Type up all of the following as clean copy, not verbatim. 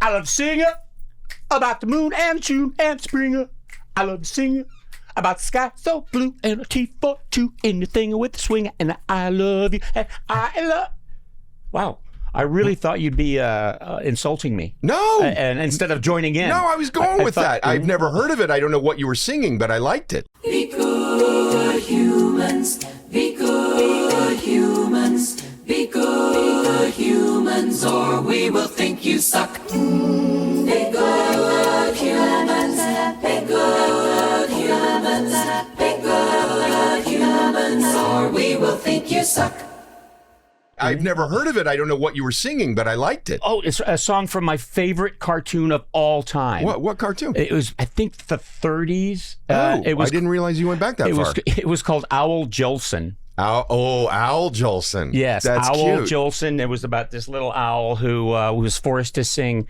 I love to sing about the moon and June and spring. I love to sing about the sky so blue and a T for two, anything with the swing. And I love you. And I love. Wow. I really thought you'd be insulting me. No. And instead of joining in. No, I was going with that. I've never heard of it. I don't know what you were singing, but I liked it. Be good humans. Be good humans. Be good humans, or we will think you suck. Be good humans. Be good humans. Be good humans, or we will think you suck. I've never heard of it. I don't know what you were singing, but I liked it. Oh, it's a song from my favorite cartoon of all time. What cartoon? It was, I think, the 30s. I didn't realize you went back that far. It was called Owl Jolson. Owl Jolson. Yes, that's Owl cute. Jolson. It was about this little owl who was forced to sing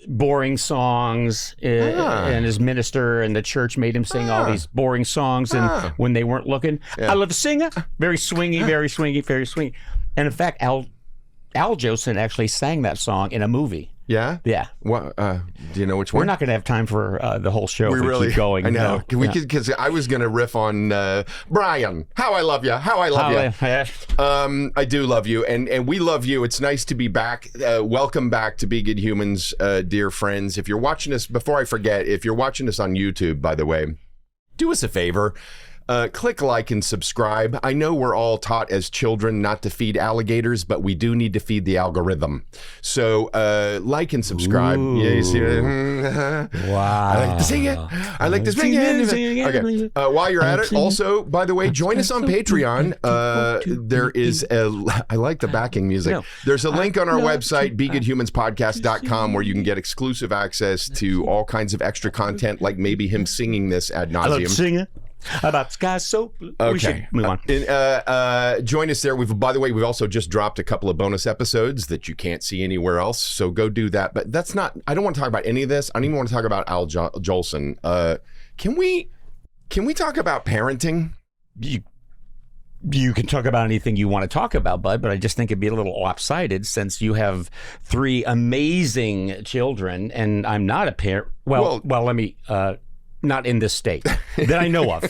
boring songs, and his minister and the church made him sing all these boring songs, and when they weren't looking, I love to sing it. Very swingy, very swingy, very swingy. And in fact, Al Jolson actually sang that song in a movie. Yeah? Yeah. What, do you know which one? We're not going to have time for the whole show. We really keep going. I know. Because I was going to riff on Brian. How I love you. How I love you. I do love you, and we love you. It's nice to be back. Welcome back to Be Good Humans, dear friends. If you're watching us, before I forget, if you're watching us on YouTube, by the way, do us a favor. Click like and subscribe. I know we're all taught as children not to feed alligators, but we do need to feed the algorithm. So like and subscribe. Ooh. Yeah, you see it? Wow. I like to sing it. I like to sing it. Okay. While you're at it, also, by the way, join us on Patreon. There is I like the backing music. There's a link on our website, begoodhumanspodcast.com, where you can get exclusive access to all kinds of extra content, like maybe him singing this ad nauseum. I love to sing it. About sky so blue. Okay. We should move on. Join us there. By the way, we've also just dropped a couple of bonus episodes that you can't see anywhere else. So go do that. But that's not, I don't want to talk about any of this. I don't even want to talk about Al Jolson. Can we talk about parenting? You can talk about anything you want to talk about, bud, but I just think it'd be a little lopsided since you have 3 amazing children and I'm not a parent. Well, let me, not in this state that I know of.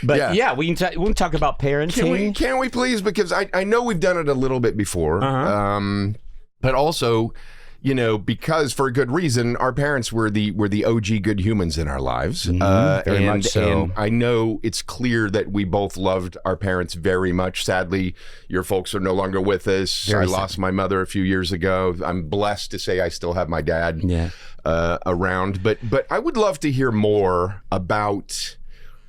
But yeah, we can talk about parenting. Can we please? Because I know we've done it a little bit before, but also, you know, because for a good reason, our parents were the OG good humans in our lives. Very much so. And I know it's clear that we both loved our parents very much. Sadly, your folks are no longer with us. I lost my mother a few years ago. I'm blessed to say I still have my dad around. But I would love to hear more about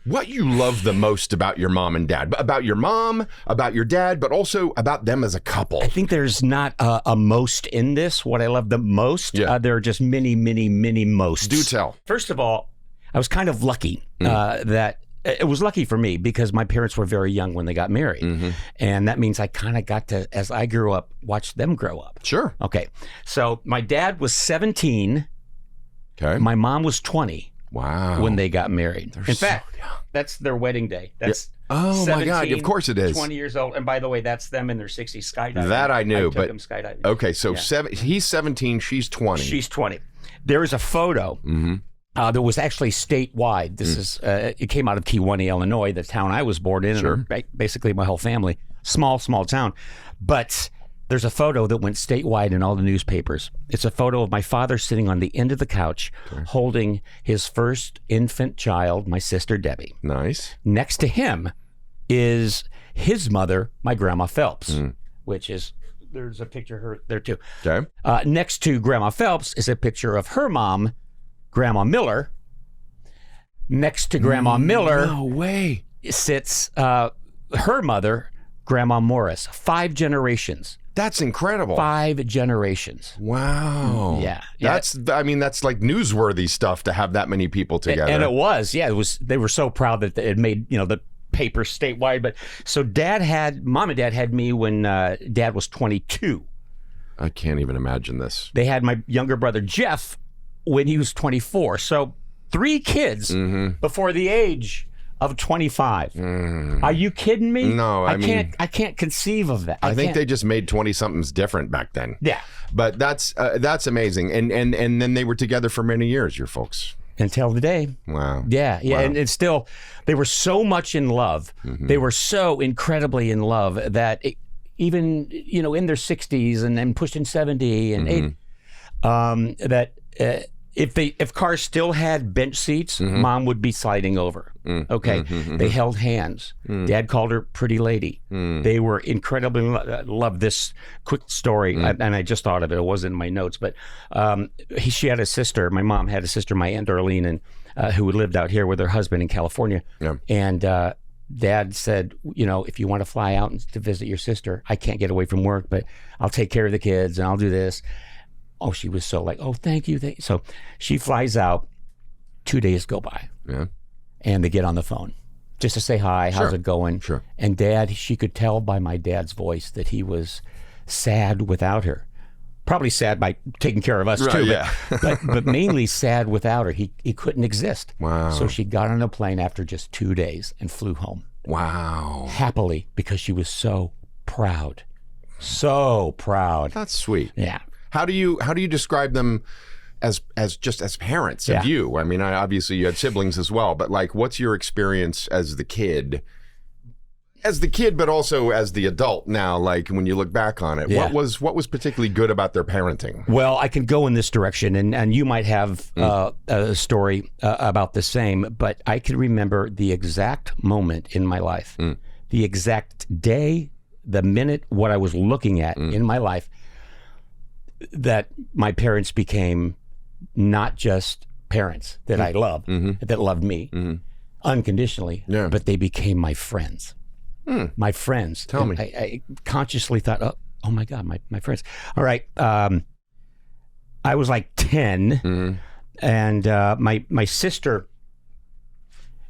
what you love the most about your mom and dad, about your mom, about your dad, but also about them as a couple. I think there's not a most in this. What I love the most, there are just many, many, many mosts. Do tell. First of all, I was kind of lucky that it was lucky for me because my parents were very young when they got married. And that means I kind of got to, as I grew up, watch them grow up. Sure. Okay. So my dad was 17. Okay. My mom was 20. Wow. When they got married. In fact, that's their wedding day. That's oh my God, of course it is. 20 years old. And by the way, that's them in their 60s skydiving. That I knew, took them skydiving. Okay, so he's 17, she's 20. She's 20. There is a photo that was actually statewide. This is it came out of Kewanee, Illinois, the town I was born in, and basically my whole family. Small town. But there's a photo that went statewide in all the newspapers. It's a photo of my father sitting on the end of the couch holding his first infant child, my sister Debbie. Nice. Next to him is his mother, my grandma Phelps, which is, there's a picture of her there too. Okay. Next to Grandma Phelps is a picture of her mom, Grandma Miller. Next to Grandma Miller no way. sits her mother, Grandma Morris. 5 generations. That's incredible. 5 generations. Wow. Yeah. That's like newsworthy stuff to have that many people together. And it was. They were so proud that it made, the paper statewide. But so mom and dad had me when dad was 22. I can't even imagine this. They had my younger brother Jeff when he was 24. So 3 kids before the age of 25. Are you kidding me? No, I mean, I can't conceive of that. I think they just made 20-somethings different back then. Yeah. But that's amazing. And then they were together for many years, your folks. Until the day. Wow. Yeah. Wow. And it's still, they were so much in love. They were so incredibly in love that even, in their 60s and then pushing 70 and 80, that if cars still had bench seats, Mom would be sliding over. Okay. They held hands. Dad called her pretty lady. They were incredibly love this quick story. And I just thought of it. It wasn't in my notes, but she had a sister. My mom had a sister, my Aunt Darlene, and who lived out here with her husband in California. Yeah. And Dad said, if you want to fly out to visit your sister, I can't get away from work, but I'll take care of the kids and I'll do this. Oh, she was so like, oh, thank you. So she flies out. 2 days go by. Yeah. And they get on the phone just to say hi. How's it going? Sure. And Dad, she could tell by my dad's voice that he was sad without her. Probably sad by taking care of us too, yeah. but mainly sad without her. He couldn't exist. Wow. So she got on a plane after just 2 days and flew home. Wow. Happily, because she was so proud. So proud. That's sweet. Yeah. How do you describe them as parents of you? I mean, obviously you had siblings as well, but like, what's your experience as the kid, but also as the adult now? Like when you look back on it, what was particularly good about their parenting? Well, I can go in this direction, and you might have a story about the same, but I can remember the exact moment in my life, the exact day, the minute, what I was looking at in my life, that my parents became not just parents that I loved, that loved me unconditionally, but they became my friends. My friends. Tell me. I consciously thought, oh my God, my friends. All right. I was like 10, and my sister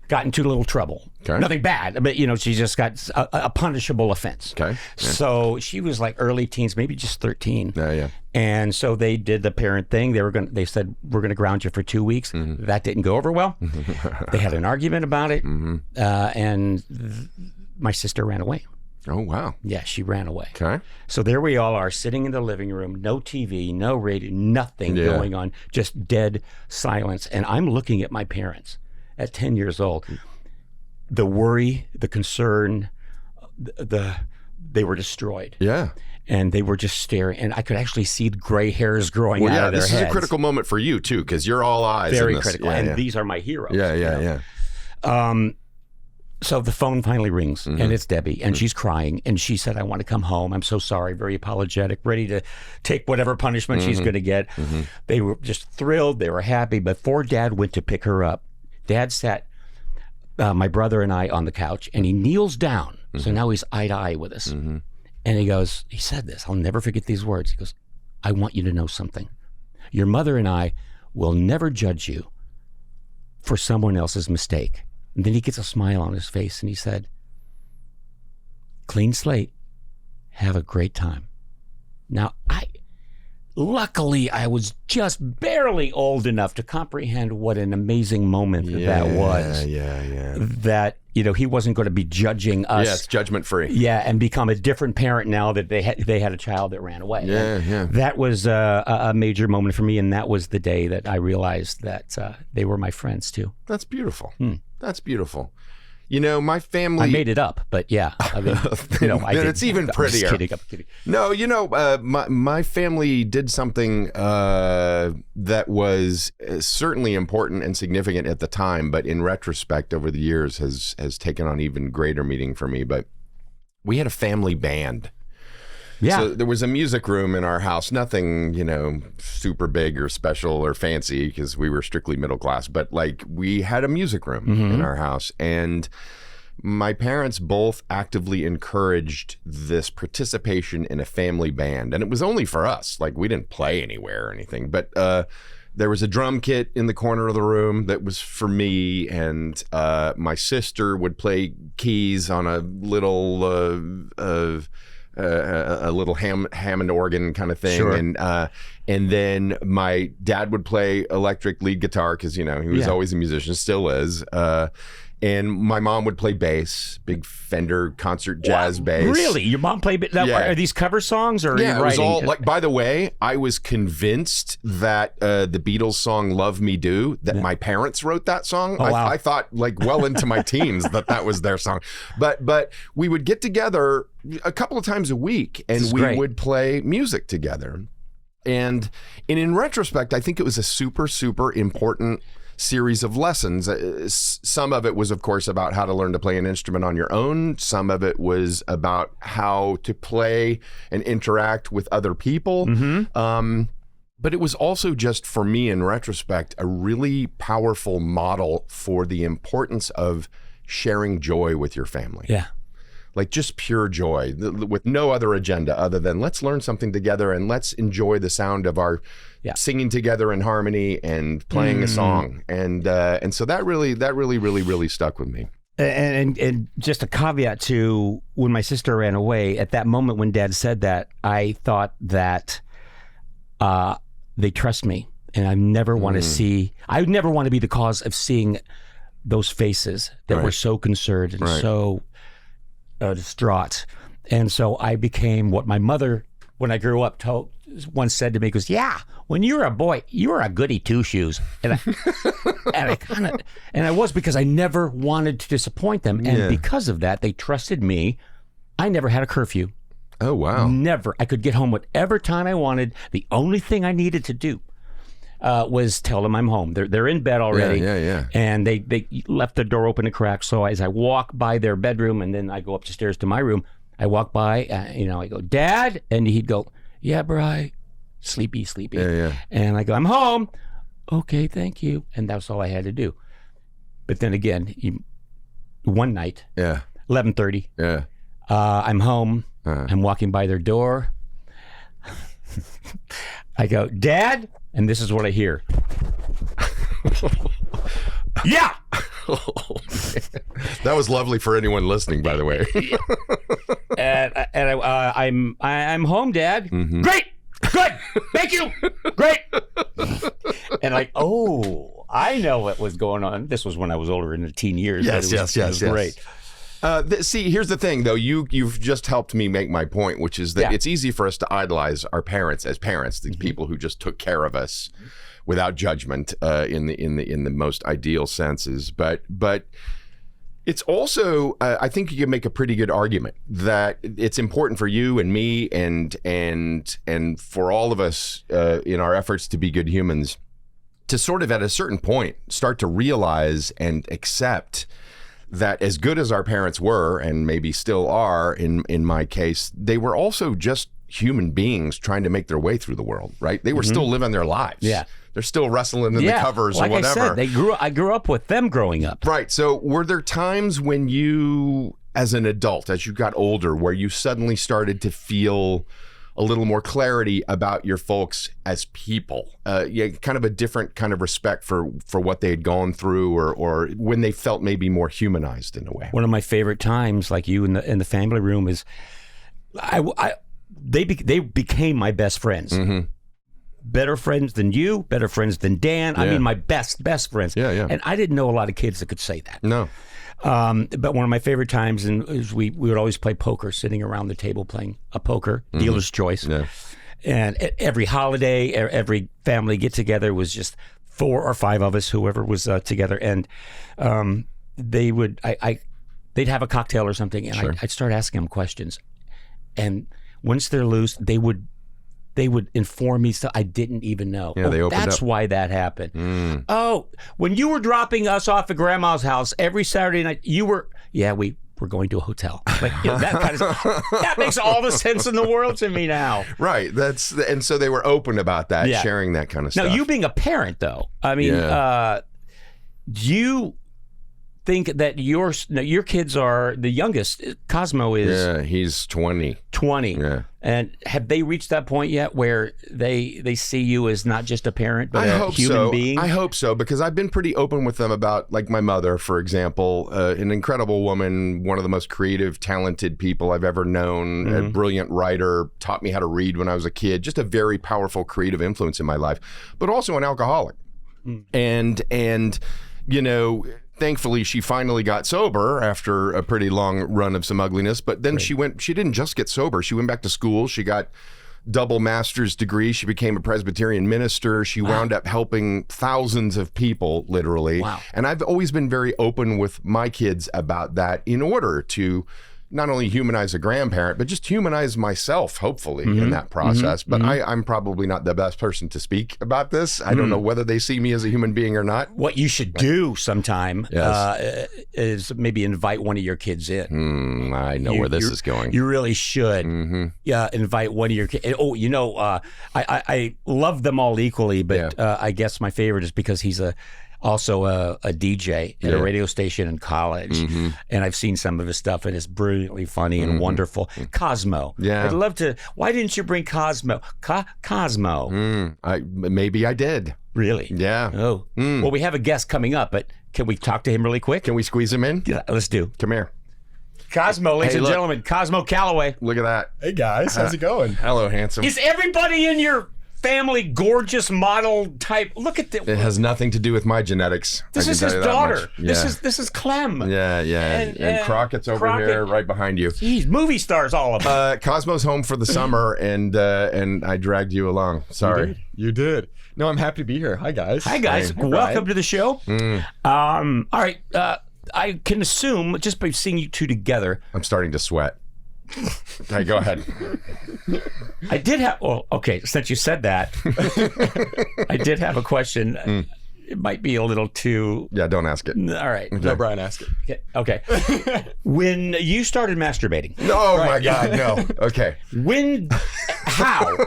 got into a little trouble. Okay. Nothing bad, but she just got a punishable offense. Okay. Yeah. So she was like early teens, maybe just 13. Yeah. And so they did the parent thing. They said, we're gonna ground you for 2 weeks. That didn't go over well. They had an argument about it, and my sister ran away. Oh, wow. Yeah, she ran away. Okay. So there we all are sitting in the living room, no TV, no radio, nothing going on, just dead silence. And I'm looking at my parents at 10 years old. The worry, the concern, they were destroyed. Yeah. And they were just staring, and I could actually see the gray hairs growing out of their heads. This is a critical moment for you too, because you're all eyes. Very critical, and these are my heroes. Yeah. So the phone finally rings, and it's Debbie, and she's crying, and she said, I want to come home. I'm so sorry, very apologetic, ready to take whatever punishment she's going to get. They were just thrilled. They were happy. Before Dad went to pick her up, Dad sat my brother and I on the couch, and he kneels down. So now he's eye to eye with us. And he said this, I'll never forget these words. He goes, I want you to know something. Your mother and I will never judge you for someone else's mistake. And then he gets a smile on his face and he said, clean slate, have a great time. Now, luckily I was just barely old enough to comprehend what an amazing moment that was. Yeah. That, he wasn't going to be judging us. Yeah, it's judgment free. Yeah, and become a different parent now that they had a child that ran away. Yeah. That was a major moment for me, and that was the day that I realized that they were my friends too. That's beautiful. That's beautiful. My family... I made it up, but yeah. I mean, it's even prettier. I'm kidding. No, my family did something that was certainly important and significant at the time, but in retrospect over the years has taken on even greater meaning for me. But we had a family band. Yeah. So there was a music room in our house, nothing, super big or special or fancy because we were strictly middle class, but like we had a music room in our house, and my parents both actively encouraged this participation in a family band. And it was only for us, like we didn't play anywhere or anything, but there was a drum kit in the corner of the room that was for me, and my sister would play keys on a little Hammond organ kind of thing. Sure. And then my dad would play electric lead guitar because, he was always a musician, still is. And my mom would play bass, big Fender concert jazz bass. Really? Your mom played? Are these cover songs or? Yeah, are you it was writing? all like. By the way, I was convinced that the Beatles song "Love Me Do" that my parents wrote that song. Oh, wow. I thought like well into my teens that was their song. But we would get together a couple of times a week, and we would play music together. And in retrospect, I think it was a super, super important series of lessons. Some of it was, of course, about how to learn to play an instrument on your own. Some of it was about how to play and interact with other people. But it was also just, for me, in retrospect, a really powerful model for the importance of sharing joy with your family. Yeah. Like just pure joy with no other agenda other than let's learn something together and let's enjoy the sound of our singing together in harmony and playing a song. And so that really stuck with me. And just a caveat to when my sister ran away, at that moment when Dad said that, I thought that they trust me, and I never want to see. I would never want to be the cause of seeing those faces that were so concerned and so distraught. And so I became what my mother, when I grew up, once said to me, goes, "Yeah, when you were a boy, you were a goody two shoes." And I was, because I never wanted to disappoint them, and because of that, they trusted me. I never had a curfew. Oh wow! Never. I could get home whatever time I wanted. The only thing I needed to do was tell them I'm home. They're in bed already. Yeah. And they left the door open a crack. So as I walk by their bedroom, and then I go up the stairs to my room, I walk by, I go, "Dad," and he'd go, "Yeah, Bri, sleepy." Yeah. And I go, "I'm home." "Okay, thank you." And that's all I had to do. But then again, one night, 11:30, I'm home. I'm walking by their door. I go, "Dad," and this is what I hear. Yeah. That was lovely for anyone listening, by the way. and I'm home, Dad. Great, good, thank you, great. And oh, I know what was going on. This was when I was older, in the teen years. Yes. It was great. See, here's the thing, though. You've just helped me make my point, which is that it's easy for us to idolize our parents as parents, the people who just took care of us without judgment, in the most ideal senses. But it's also, I think you can make a pretty good argument that it's important for you and me and for all of us in our efforts to be good humans to sort of, at a certain point, start to realize and accept that as good as our parents were, and maybe still are in my case, they were also just human beings trying to make their way through the world, right? They were still living their lives. Yeah. They're still wrestling in the covers or whatever. I said, I grew up with them growing up. Right. So were there times when you, as an adult, as you got older, where you suddenly started to feel a little more clarity about your folks as people, kind of a different kind of respect for what they had gone through, or when they felt maybe more humanized in a way? One of my favorite times, like you in the family room, is they became my best friends. Better friends than you, better friends than Dan. I mean, my best friends. Yeah. And I didn't know a lot of kids that could say that. No. But one of my favorite times is we would always play poker, sitting around the table playing a poker, dealer's choice. Yeah. And every holiday, every family get together was just 4 or 5 of us, whoever was together, and they'd have a cocktail or something, and I'd start asking them questions, and once they're loose, they would inform me stuff I didn't even know. Yeah, they opened that's up. why that happened. Oh, when you were dropping us off at Grandma's house every Saturday night, we were going to a hotel. Like, that kind of stuff. That makes all the sense in the world to me now. Right. And so they were open about that, sharing that kind of stuff. Now, you being a parent, though, I mean, do you think that your kids are, the youngest, Cosmo is... Yeah, he's 20. 20. Yeah. And have they reached that point yet where they see you as not just a parent, but a human being? I hope so, because I've been pretty open with them about, like, my mother, for example, an incredible woman, one of the most creative, talented people I've ever known, a brilliant writer, taught me how to read when I was a kid, just a very powerful creative influence in my life, but also an alcoholic. And Thankfully, she finally got sober after a pretty long run of some ugliness. But then she didn't just get sober. She went back to school. She got double master's degree. She became a Presbyterian minister. She wound up helping thousands of people, literally. Wow. And I've always been very open with my kids about that in order to not only humanize a grandparent, but just humanize myself, hopefully, in that process. But I'm probably not the best person to speak about this. I don't know whether they see me as a human being or not. What you should do sometime is maybe invite one of your kids in. I know where this is going. You really should. Yeah, invite one of your kids. Oh, I love them all equally, but I guess my favorite is because he's also a DJ at a radio station in college. And I've seen some of his stuff, and it's brilliantly funny and wonderful. Cosmo. Yeah. I'd love to. Why didn't you bring Cosmo? Cosmo. Maybe I did. Really? Yeah. Oh. Well, we have a guest coming up, but can we talk to him really quick? Can we squeeze him in? Yeah, let's do. Come here. Cosmo, ladies and look. gentlemen, Cosmo Calloway. Look at that. Hey guys, how's it going? Hello, handsome. Is everybody in your family gorgeous model type? Look at It this. has nothing to do with my genetics. This is his daughter. This is Clem. Yeah. And Crockett's over here, right behind you. Jeez, movie stars, all of them. Cosmo's home for the summer, and I dragged you along. Sorry. You did. No, I'm happy to be here. Hi guys. Hi guys, Hey, welcome Brian. to the show. All right, I can assume just by seeing you two together. I'm starting to sweat. Hey, go ahead. I did have. Well, okay, since you said that, I did have a question. It might be a little too. Yeah, don't ask it. All right. No, Brian, ask it. Okay. When you started masturbating, Oh my God, no. Okay. how,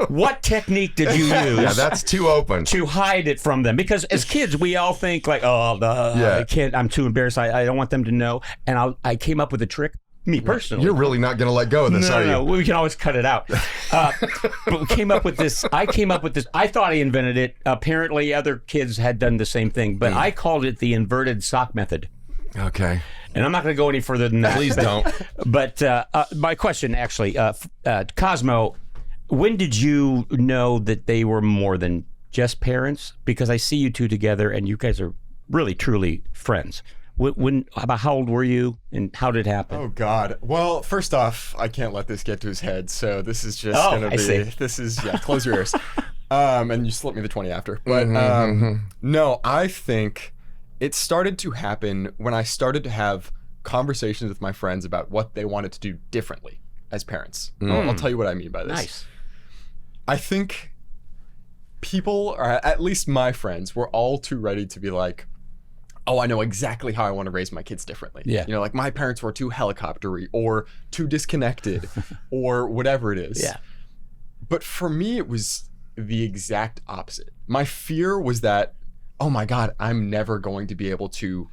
what technique did you use? Yeah, that's too open. To hide it from them, because as kids we all think like, I can't. I'm too embarrassed. I don't want them to know. And I came up with a trick. Me personally, You're really not going to let go of this, are you? No, we can always cut it out. But we came up with this. I came up with this. I thought I invented it. Apparently, other kids had done the same thing, but I called it the inverted sock method. Okay. And I'm not going to go any further than that. Please don't. But my question, actually, Cosmo, when did you know that they were more than just parents? Because I see you two together, and you guys are really, truly friends. About how old were you, and how did it happen? Oh God. Well, first off, I can't let this get to his head, so this is just gonna be. This is close your ears. And you slip me the 20 after. But no, I think it started to happen when I started to have conversations with my friends about what they wanted to do differently as parents. I'll tell you what I mean by this. Nice. I think people, or at least my friends, were all too ready to be like, oh, I know exactly how I want to raise my kids differently. Yeah. You know, like my parents were too helicoptery or too disconnected or whatever it is. Yeah. But for me, it was the exact opposite. My fear was that, oh my God, I'm never going to be able to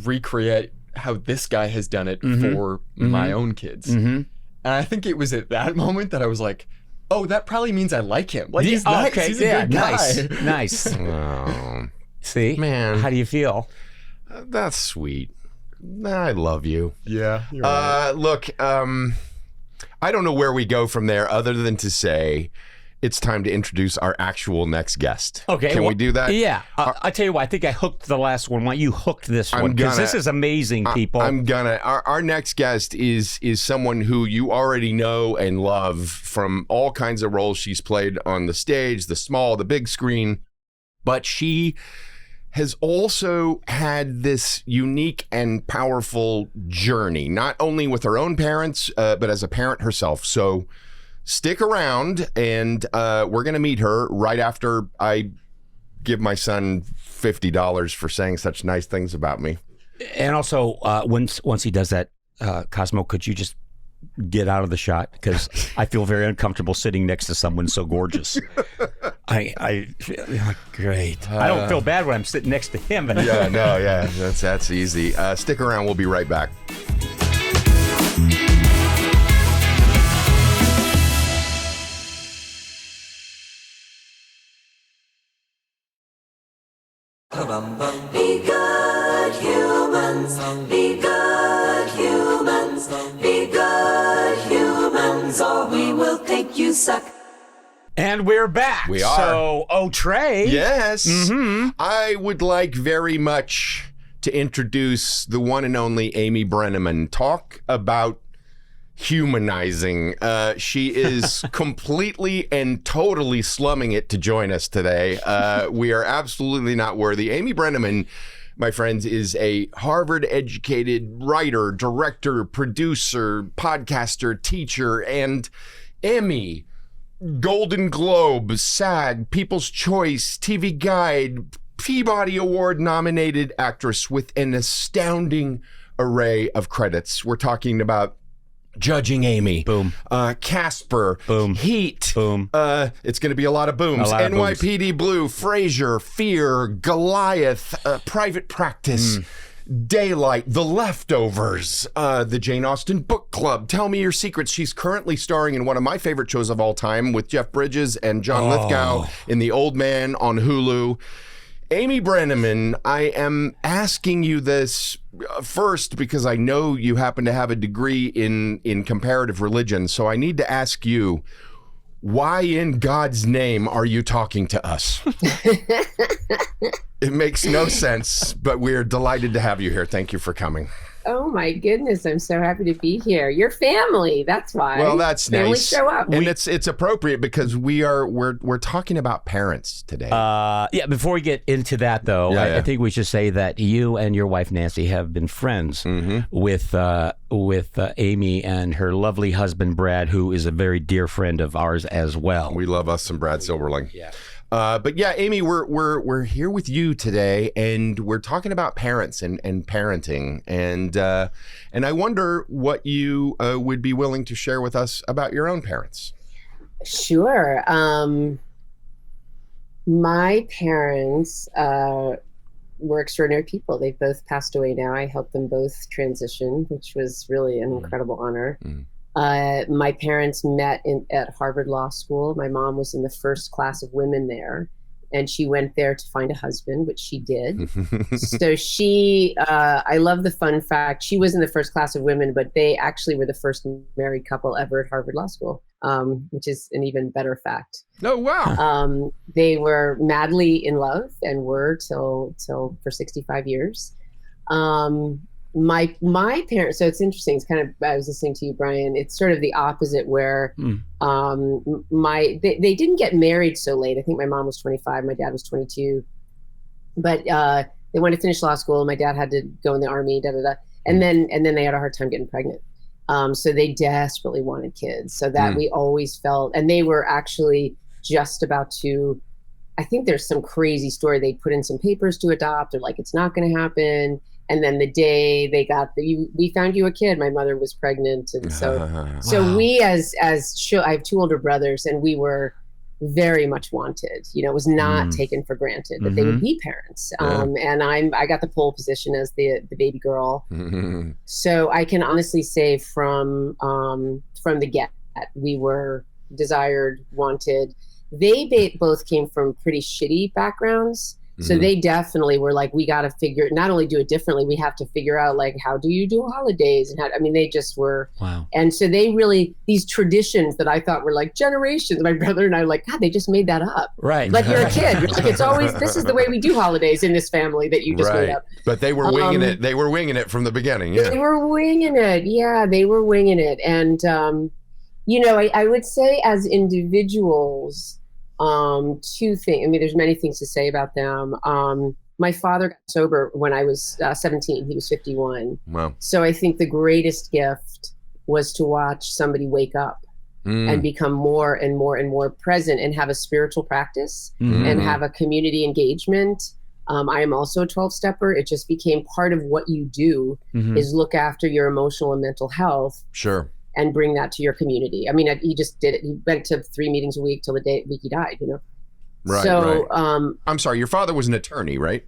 recreate how this guy has done it for my own kids. And I think it was at that moment that I was like, oh, that probably means I like him. Like, he's nice. Okay, He's a good guy. Nice. Oh, See, man. how do you feel? that's sweet. I love you. Yeah. You're right. Look, I don't know where we go from there other than to say it's time to introduce our actual next guest. Okay. Can we do that? Yeah. I tell you what, I think I hooked the last one. Why you hooked this one? Because this is amazing, people. Our next guest is someone who you already know and love from all kinds of roles she's played on the stage, the small, the big screen. But she has also had this unique and powerful journey, not only with her own parents, but as a parent herself. So stick around, and we're going to meet her right after I give my son $50 for saying such nice things about me. And also, once he does that, Cosmo, could you just get out of the shot? Because I feel very uncomfortable sitting next to someone so gorgeous. I feel like, great. I don't feel bad when I'm sitting next to him. And That's easy. Stick around. We'll be right back. Be good humans, be good humans, be good humans, or we will think you suck. And we're back. We are. So, Trey. Yes. I would like very much to introduce the one and only Amy Brenneman. Talk about humanizing. She is completely and totally slumming it to join us today. We are absolutely not worthy. Amy Brenneman, my friends, is a Harvard-educated writer, director, producer, podcaster, teacher, and Emmy, Golden Globe, SAG, People's Choice, TV Guide, Peabody Award-nominated actress with an astounding array of credits. We're talking about Judging Amy. Boom. Casper. Boom. Heat. Boom. It's going to be a lot of booms. NYPD Blue, Frasier, Fear, Goliath, Private Practice, Daylight, The Leftovers, the Jane Austen Book Club, Tell Me Your Secrets. She's currently starring in one of my favorite shows of all time with Jeff Bridges and John Lithgow in The Old Man on Hulu. Amy Brenneman, I am asking you this first because I know you happen to have a degree in comparative religion. So I need to ask you, why in God's name are you talking to us? It makes no sense, but we're delighted to have you here. Thank you for coming. Oh my goodness, I'm so happy to be here. Your family, that's why. Well, that's family nice. Show up. And it's appropriate because we're talking about parents today. Yeah, before we get into that though, I think we should say that you and your wife Nancy have been friends with Amy and her lovely husband Brad, who is a very dear friend of ours as well. We love us some Brad Silverling. Yeah. But yeah, Amy, we're here with you today, and we're talking about parents and parenting, and I wonder what you would be willing to share with us about your own parents. Sure. My parents were extraordinary people. They've both passed away now. I helped them both transition, which was really an incredible honor. My parents met at Harvard Law School. My mom was in the first class of women there, and she went there to find a husband, which she did. So I love the fun fact, she was in the first class of women, but they actually were the first married couple ever at Harvard Law School, which is an even better fact. Oh, wow. They were madly in love and were till for 65 years. My parents, so it's interesting. It's kind of, I was listening to you, Brian. It's sort of the opposite where they didn't get married so late. I think my mom was 25, my dad was 22, but they wanted to finish law school. My dad had to go in the army, and then they had a hard time getting pregnant. So they desperately wanted kids. So that we always felt, and they were actually just about to, I think there's some crazy story. They put in some papers to adopt. They're like, it's not going to happen. And then the day they got we found you a kid, my mother was pregnant. And so we I have two older brothers, and we were very much wanted. You know, it was not taken for granted that they would be parents. And I got the pole position as the baby girl. So I can honestly say from the get, we were desired, wanted. They both came from pretty shitty backgrounds. So they definitely were like, we got to not only do it differently, we have to figure out like, how do you do holidays? And they just were. Wow. And so they really, these traditions that I thought were like generations, my brother and I were like, God, they just made that up. Right. Like you're a kid. You're like, it's always, this is the way we do holidays in this family that you just made up. But they were winging it. They were winging it from the beginning. Yeah. They were winging it. Yeah, they were winging it. And, I would say as individuals, two things. I mean, there's many things to say about them. My father got sober when I was 17. He was 51. Wow. So I think the greatest gift was to watch somebody wake up and become more and more and more present and have a spiritual practice and have a community engagement. I am also a 12-stepper. It just became part of what you do is look after your emotional and mental health. Sure. And bring that to your community. I mean, he just did it. He went to 3 meetings a week till the week he died, Right. So, right. I'm sorry, your father was an attorney, right?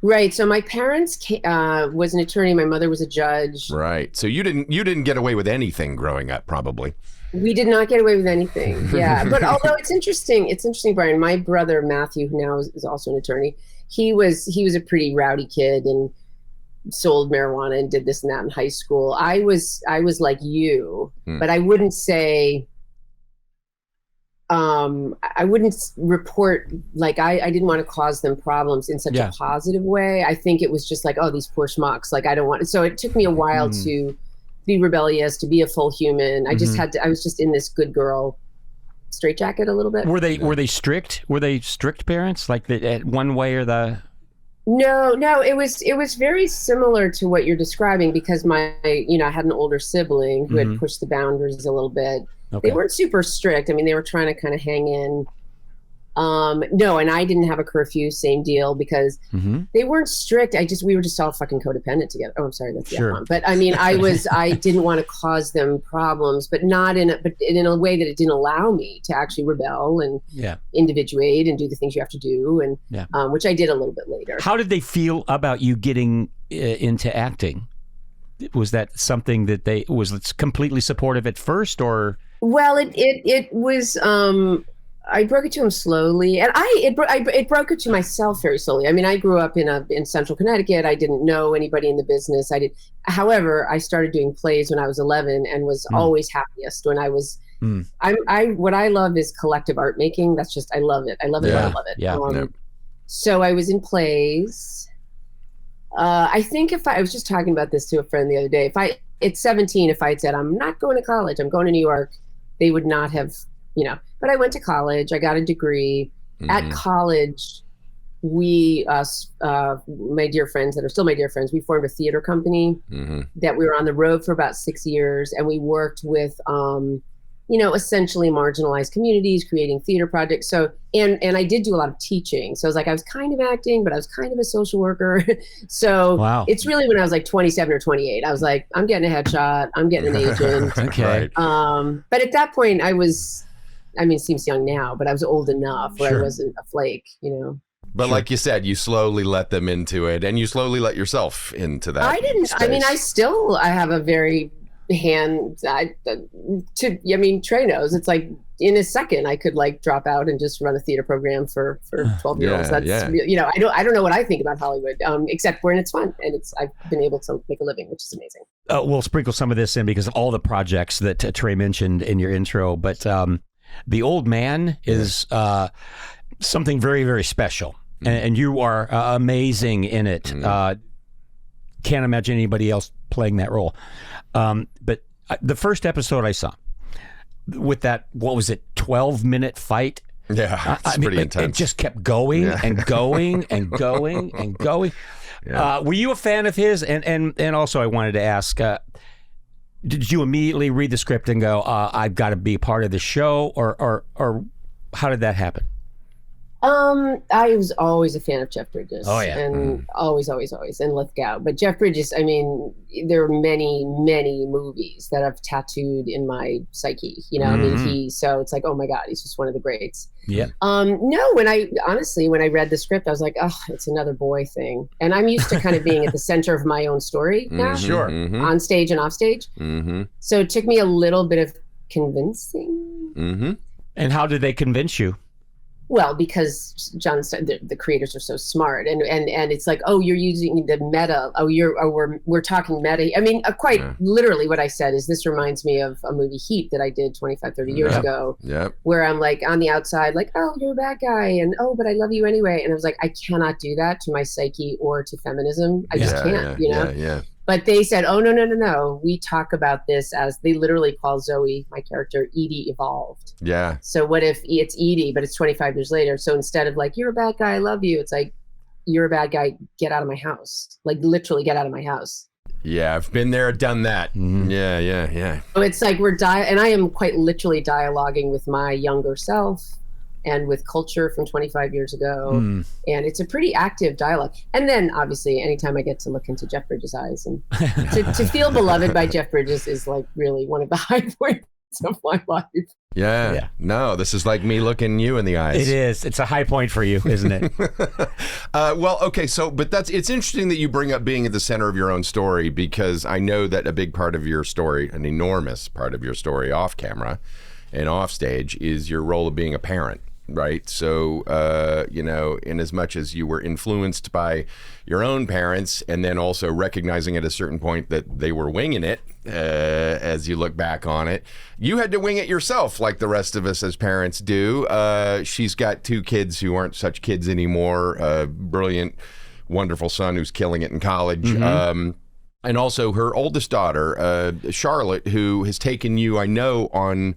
Right. So my parents was an attorney. My mother was a judge. Right. So you didn't get away with anything growing up, probably. We did not get away with anything. Yeah. But although it's interesting, Brian, my brother, Matthew, who now is also an attorney, he was a pretty rowdy kid and sold marijuana and did this and that in high school. I was like you, but I wouldn't say I wouldn't report, like, I didn't want to cause them problems in such a positive way. I think it was just like, oh, these poor schmucks. Like, I don't want, so it took me a while to be rebellious, to be a full human. I just I was just in this good girl straitjacket a little bit. Were they strict? Were they strict parents? Like one way or the? No, it was very similar to what you're describing, because I had an older sibling who had pushed the boundaries a little bit. Okay. They weren't super strict. I mean, they were trying to kind of hang in. No, and I didn't have a curfew, same deal, because they weren't strict. We were just all fucking codependent together. Oh, I'm sorry, that's the F-bomb. But I mean, I didn't want to cause them problems, but not in a way that it didn't allow me to actually rebel and individuate and do the things you have to do, and which I did a little bit later. How did they feel about you getting into acting? Was that something that was completely supportive at first, or? Well, it was. I broke it to him slowly, and it broke it to myself very slowly. I mean, I grew up in Central Connecticut. I didn't know anybody in the business. However, I started doing plays when I was 11 and was always happiest when I was. What I love is collective art making. That's just, I love it. I love it. I love it. Yeah. So I was in plays. I think I was just talking about this to a friend the other day. At 17, if I had said, I'm not going to college, I'm going to New York, they would not have, but I went to college, I got a degree. At college, we, my dear friends that are still my dear friends, we formed a theater company that we were on the road for about 6 years. And we worked with, essentially marginalized communities, creating theater projects. So, and I did do a lot of teaching. So I was like, I was kind of acting, but I was kind of a social worker. So It's really when I was like 27 or 28, I was like, I'm getting a headshot, I'm getting an agent. Okay. But at that point it seems young now, but I was old enough where I wasn't a flake, But like you said, you slowly let them into it, and you slowly let yourself into that. I didn't. Space. I mean, I have a very Trey knows. It's like in a second I could like drop out and just run a theater program for 12-year-olds. I don't know what I think about Hollywood, except when it's fun and I've been able to make a living, which is amazing. We'll sprinkle some of this in because of all the projects that Trey mentioned in your intro, but The Old Man is something very, very special, and you are amazing in it. Can't imagine anybody else playing that role. But the first episode I saw with that, 12-minute fight? Yeah, it's pretty intense. It just kept going and going and going and going. Yeah. Were you a fan of his? And also I wanted to ask, did you immediately read the script and go, I've got to be part of the show, or how did that happen? I was always a fan of Jeff Bridges. Oh yeah. And always, and Lithgow. But Jeff Bridges, I mean, there are many, many movies that I've tattooed in my psyche, so it's like, oh my God, he's just one of the greats. Yeah. No, when I read the script, I was like, oh, it's another boy thing. And I'm used to kind of being at the center of my own story now. Sure. On stage and off stage. So it took me a little bit of convincing. And how did they convince you? Well, because the creators are so smart, and it's like, oh, you're using the meta. Oh, we're talking meta. I mean, quite literally, what I said is, this reminds me of a movie, Heat, that I did 25, 30 years ago. Where I'm like on the outside, like, oh, you're a bad guy, and oh, but I love you anyway. And I was like, I cannot do that to my psyche or to feminism. I just can't, Yeah. But they said, oh, no. We talk about this as, they literally call Zoe, my character, Edie evolved. Yeah. So what if it's Edie, but it's 25 years later? So instead of like, you're a bad guy, I love you, it's like, you're a bad guy, get out of my house. Like, literally get out of my house. Yeah, I've been there, done that. Yeah. So it's like and I am quite literally dialoguing with my younger self and with culture from 25 years ago. And it's a pretty active dialogue. And then obviously anytime I get to look into Jeff Bridges' eyes, and to feel beloved by Jeff Bridges is like really one of the high points of my life. Yeah. No, this is like me looking you in the eyes. It is. It's a high point for you, isn't it? Well, okay. So, but it's interesting that you bring up being at the center of your own story, because I know that a big part of your story, an enormous part of your story off camera and off stage, is your role of being a parent. right? So, you know, in as much as you were influenced by your own parents, and then also recognizing at a certain point that they were winging it, as you look back on it, you had to wing it yourself like the rest of us as parents do. She's got 2 kids who aren't such kids anymore, a brilliant, wonderful son who's killing it in college. And also her oldest daughter, Charlotte, who has taken you, I know, on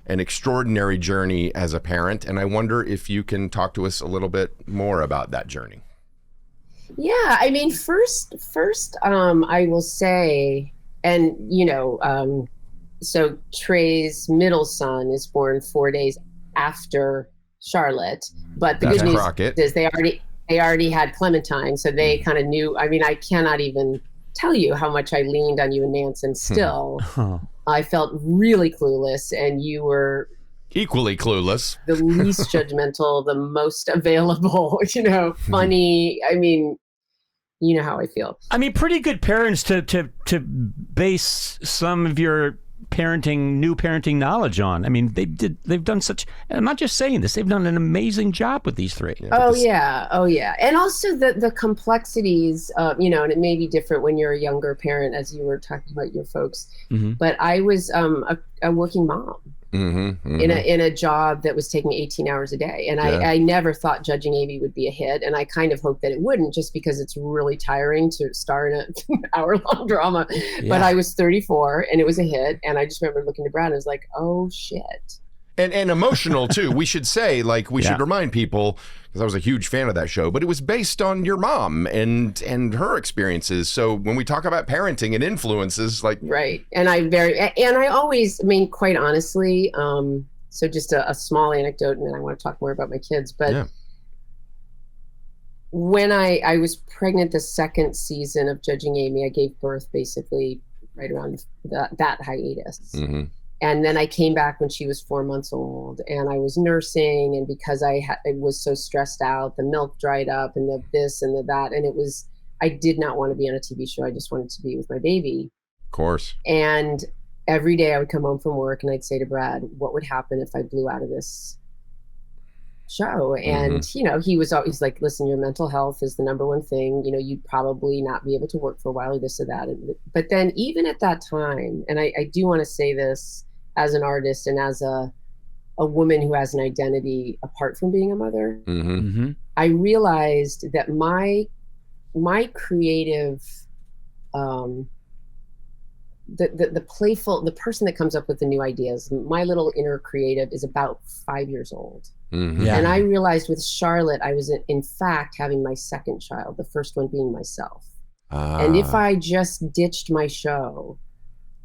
an extraordinary journey as a parent. And I wonder if you can talk to us a little bit more about that journey. Yeah, I mean, first, I will say, and you know, so Trey's middle son is born 4 days after Charlotte, but the good news is they already had Clementine, so they kind of knew. I mean, I cannot even tell you how much I leaned on you and Nance, and still I felt really clueless, and you were equally clueless, the least judgmental, the most available, you know, funny. I mean, you know how I feel. I mean, pretty good parents to base some of your new parenting knowledge on. I mean, they've done such, I'm not just saying this, they've done an amazing job with these 3. Oh yeah. And also the complexities, you know, and it may be different when you're a younger parent, as you were talking about your folks, but I was a working mom. In a job that was taking 18 hours a day. And I never thought Judging Amy would be a hit. And I kind of hoped that it wouldn't, just because it's really tiring to star in an hour-long drama. Yeah. But I was 34 and it was a hit. And I just remember looking to Brad and I was like, oh shit. And emotional too. We should say, like, we should remind people, because I was a huge fan of that show, but it was based on your mom and her experiences. So when we talk about parenting and influences, like, right. And I always, I mean, quite honestly, so just a small anecdote, and then I want to talk more about my kids, but when I was pregnant the 2nd season of Judging Amy, I gave birth basically right around that hiatus. And then I came back when she was 4 months old, and I was nursing. And because I was so stressed out, the milk dried up, and the this and the that. And I did not want to be on a TV show. I just wanted to be with my baby. Of course. And every day I would come home from work and I'd say to Brad, what would happen if I blew out of this show? And, you know, he was always like, listen, your mental health is the number one thing. You know, you'd probably not be able to work for a while, or this or that. But then even at that time, and I do want to say this as an artist and as a woman who has an identity apart from being a mother, I realized that my creative, the playful, the person that comes up with the new ideas, my little inner creative is about 5 years old. And I realized with Charlotte, I was in fact having my 2nd child, the first one being myself. And if I just ditched my show,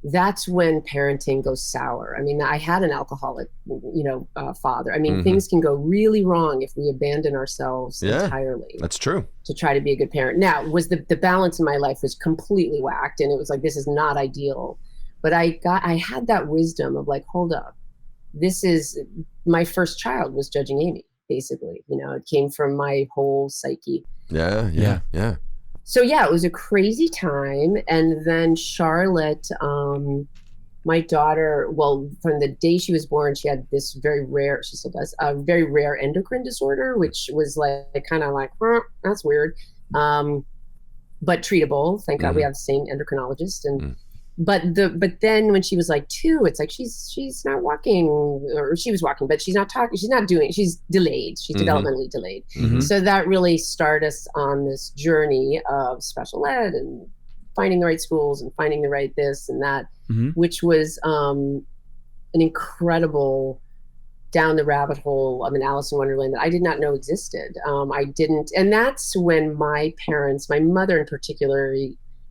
that's when parenting goes sour. I mean, I had an alcoholic, you know, father. I mean, things can go really wrong if we abandon ourselves entirely. That's true. To try to be a good parent. Now, was the balance in my life was completely whacked, and it was like, this is not ideal. But I had that wisdom of like, hold up, this is my first child was Judging Amy, basically. You know, it came from my whole psyche. Yeah. So yeah, it was a crazy time. And then Charlotte, my daughter, well, from the day she was born, she had this very rare, she still does, a very rare endocrine disorder, which was like kind of like, that's weird, but treatable. Thank God we have the same endocrinologist. And but then when she was like 2, it's like she's not walking, or she was walking, but she's not talking, she's not doing, she's delayed, she's developmentally delayed. So that really started us on this journey of special ed and finding the right schools and finding the right this and that, which was an incredible down the rabbit hole of an Alice in Wonderland that I did not know existed. I didn't, and that's when my parents, my mother in particular,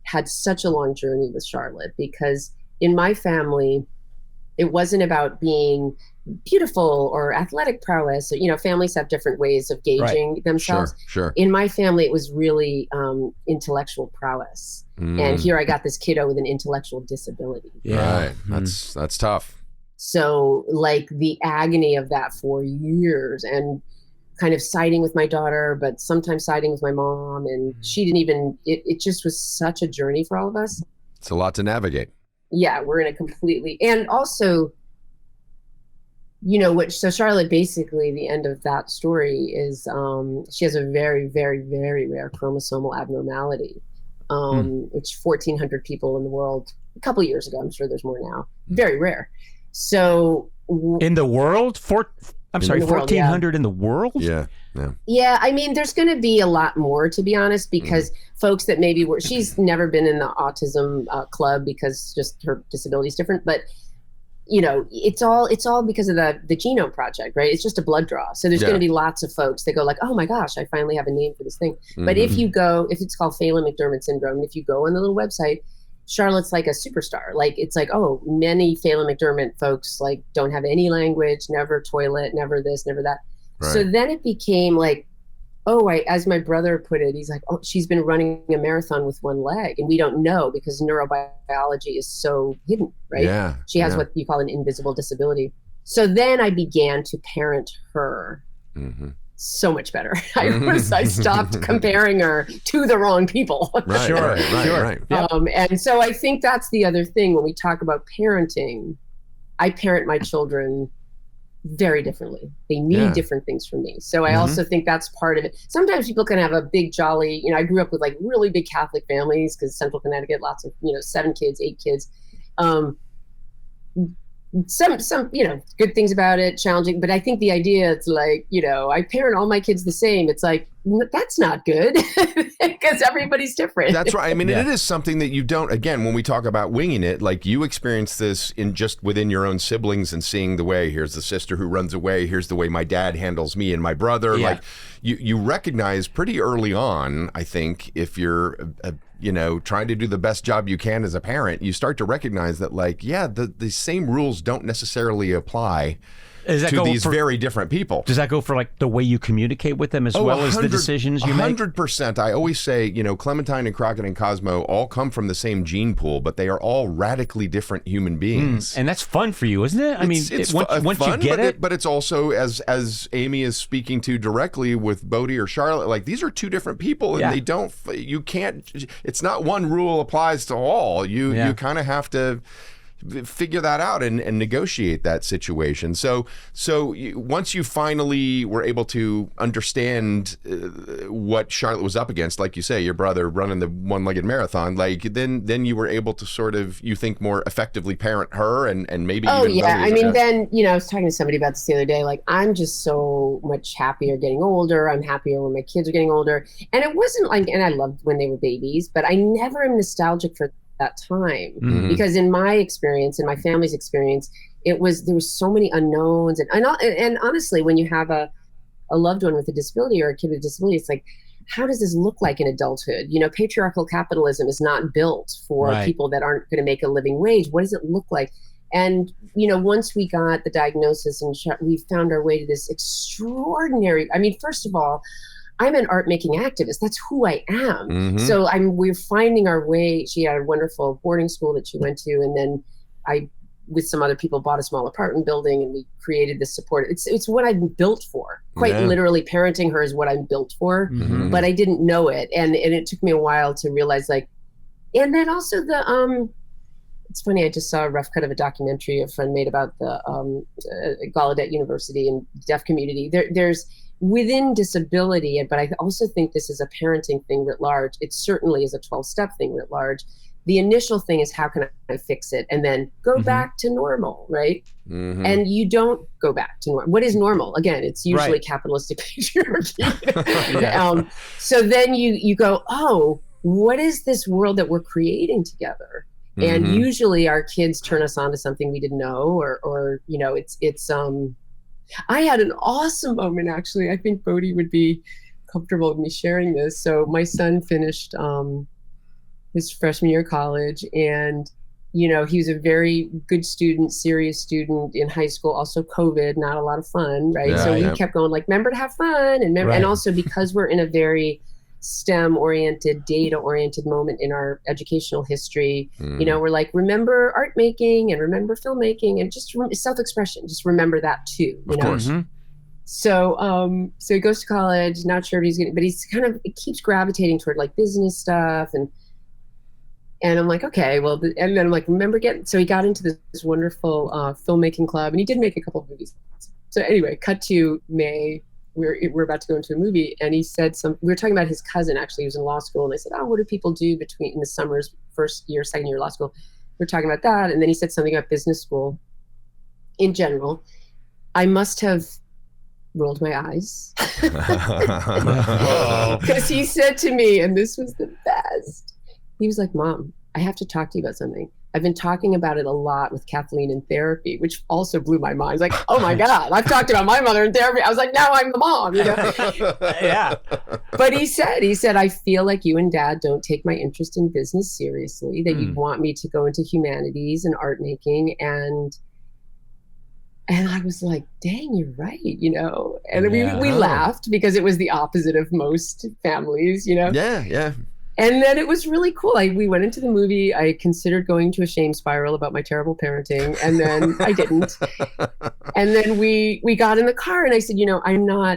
had such a long journey with Charlotte, because in my family, it wasn't about being beautiful or athletic prowess. You know, families have different ways of gauging themselves. Sure. In my family, it was really intellectual prowess. And here I got this kiddo with an intellectual disability. Right. That's tough. So like the agony of that for years, and kind of siding with my daughter, but sometimes siding with my mom. And she didn't even, it just was such a journey for all of us. It's a lot to navigate. Yeah, we're in a completely, and also So Charlotte, basically the end of that story is she has a very, very, very rare chromosomal abnormality, which 1,400 people in the world a couple of years ago, I'm sure there's more now, very rare. So in the world, 1,400 in the world? Yeah. Yeah, I mean, there's going to be a lot more, to be honest, because folks that maybe she's never been in the autism club because just her disability is different, but it's all because of the Genome Project, right? It's just a blood draw. So there's going to be lots of folks that go like, oh my gosh, I finally have a name for this thing. But if it's called Phelan-McDermott syndrome, and if you go on the little website, Charlotte's like a superstar. Like, it's like, oh, many Phelan-McDermott folks like don't have any language, never toilet, never this, never that. Right. So then it became like, as my brother put it, he's like, oh, she's been running a marathon with one leg, and we don't know because neurobiology is so hidden, right? Yeah. She has what you call an invisible disability. So then I began to parent her so much better. I stopped comparing her to the wrong people. Right, sure. Yep. And so I think that's the other thing when we talk about parenting. I parent my children very differently. They need different things from me. So I also think that's part of it. Sometimes people can have a big jolly, I grew up with like really big Catholic families because Central Connecticut, lots of, 7 kids, 8 kids. Some good things about it, challenging, but I think the idea it's like, I parent all my kids the same. It's like, that's not good because everybody's different. That's right. I mean, it is something that you don't, again, when we talk about winging it, like you experience this in just within your own siblings and seeing the way, here's the sister who runs away, here's the way my dad handles me and my brother. Yeah. Like you recognize pretty early on, I think, if you're trying to do the best job you can as a parent, you start to recognize that the same rules don't necessarily apply to these very different people. Does that go for like the way you communicate with them as well as the decisions you make? 100%. I always say, Clementine and Crockett and Cosmo all come from the same gene pool, but they are all radically different human beings. And that's fun for you, isn't it? I mean, it's once fun, you get it. But it's also, as Amy is speaking to directly with Bodhi or Charlotte, like these are two different people and you can't, it's not one rule applies to all. You kind of have to figure that out and negotiate that situation. So once you finally were able to understand what Charlotte was up against, like you say, your brother running the one-legged marathon, like then you were able to sort of, you think, more effectively parent her and maybe then I was talking to somebody about this the other day, like I'm just so much happier getting older. I'm happier when my kids are getting older, and it wasn't like, and I loved when they were babies, but I never am nostalgic for that time because in my experience, in my family's experience, there was so many unknowns and honestly, when you have a loved one with a disability or a kid with a disability, it's like, how does this look like in adulthood? Patriarchal capitalism is not built for people that aren't going to make a living wage. What does it look like? And once we got the diagnosis and we found our way to this extraordinary, first of all, I'm an art making activist. That's who I am. So we're finding our way. She had a wonderful boarding school that she went to. And then I, with some other people, bought a small apartment building and we created this support. It's what I'm built for. Quite literally, parenting her is what I'm built for, but I didn't know it. And it took me a while to realize and then also it's funny, I just saw a rough cut of a documentary a friend made about the Gallaudet University and deaf community. There's within disability, but I also think this is a parenting thing writ large. It certainly is a 12-step thing writ large. The initial thing is, how can I fix it? And then go back to normal, right? And you don't go back to normal. What is normal? Again, it's usually capitalistic patriarchy. So then you go, what is this world that we're creating together? And usually our kids turn us on to something we didn't know, or it's I had an awesome moment, actually. I think Bodhi would be comfortable with me sharing this. So my son finished his freshman year of college, and he was a very good student, serious student in high school. Also COVID, not a lot of fun, right? So we kept going like, remember to have fun, and and also because we're in a very STEM-oriented, data-oriented moment in our educational history. We're like, remember art making and remember filmmaking and just self-expression. Just remember that too. Of course. So he goes to college, not sure what he's getting, but he keeps gravitating toward like business stuff. And I'm like, okay, well, and then I'm like, so he got into this wonderful filmmaking club, and he did make a couple of movies. So anyway, cut to May, we're about to go into a movie, and he said we were talking about his cousin, actually, he was in law school, and I said, oh, what do people do in the summers, first year, second year law school? We're talking about that, and then he said something about business school in general. I must have rolled my eyes. Because he said to me, and this was the best, he was like, Mom, I have to talk to you about something. I've been talking about it a lot with Kathleen in therapy, which also blew my mind. I was like, oh my God, I've talked about my mother in therapy. I was like, now I'm the mom, you know? Yeah. But he said, I feel like you and Dad don't take my interest in business seriously, that you want me to go into humanities and art making. And I was like, dang, you're right, you know? And we laughed because it was the opposite of most families, you know? Yeah. And then it was really cool. We went into the movie. I considered going to a shame spiral about my terrible parenting, and then I didn't. And then we got in the car, and I said, you know,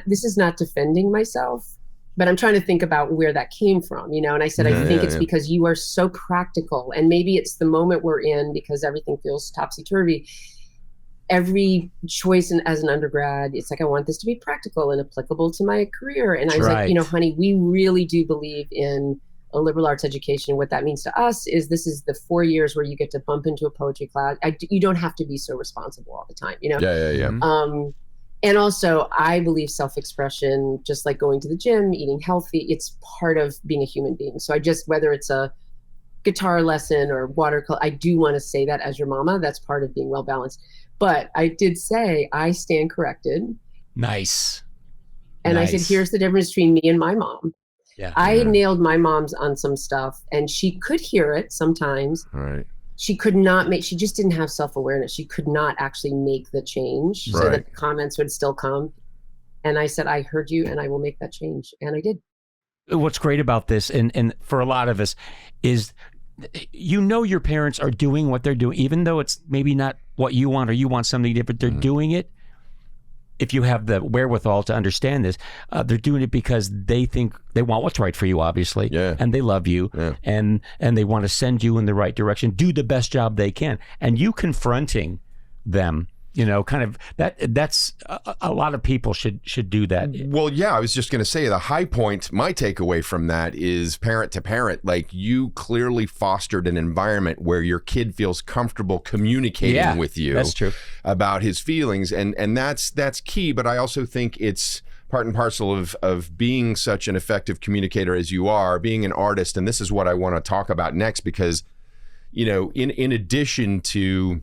this is not defending myself, but I'm trying to think about where that came from, you know? And I said, I think it's because you are so practical, and maybe it's the moment we're in because everything feels topsy-turvy. Every choice as an undergrad, it's like, I want this to be practical and applicable to my career. And I was like, you know, honey, we really do believe in a liberal arts education. What that means to us is this is the 4 years where you get to bump into a poetry class. You don't have to be so responsible all the time, you know? Yeah. And also, I believe self-expression, just like going to the gym, eating healthy, it's part of being a human being. So whether it's a guitar lesson or watercolor, I do want to say that as your mama, that's part of being well-balanced. But I did say, I stand corrected. Nice. And I said, here's the difference between me and my mom. Yeah. I nailed my mom's on some stuff, and she could hear it sometimes. Right. She could not she just didn't have self-awareness. She could not actually make the change. So the comments would still come. And I said, I heard you, and I will make that change. And I did. What's great about this, and for a lot of us, is you know your parents are doing what they're doing, even though it's maybe not what you want or you want something different. They're doing it. If you have the wherewithal to understand this, they're doing it because they think they want what's right for you, obviously, and they love you, and they want to send you in the right direction, do the best job they can. And you confronting them, you know, kind of that's a lot of people should do that. Well, yeah, I was just going to say the high point, my takeaway from that is parent to parent, like you clearly fostered an environment where your kid feels comfortable communicating with you that's true. About his feelings. And that's key. But I also think it's part and parcel of being such an effective communicator as you are, being an artist. And this is what I want to talk about next, because, you know, in addition to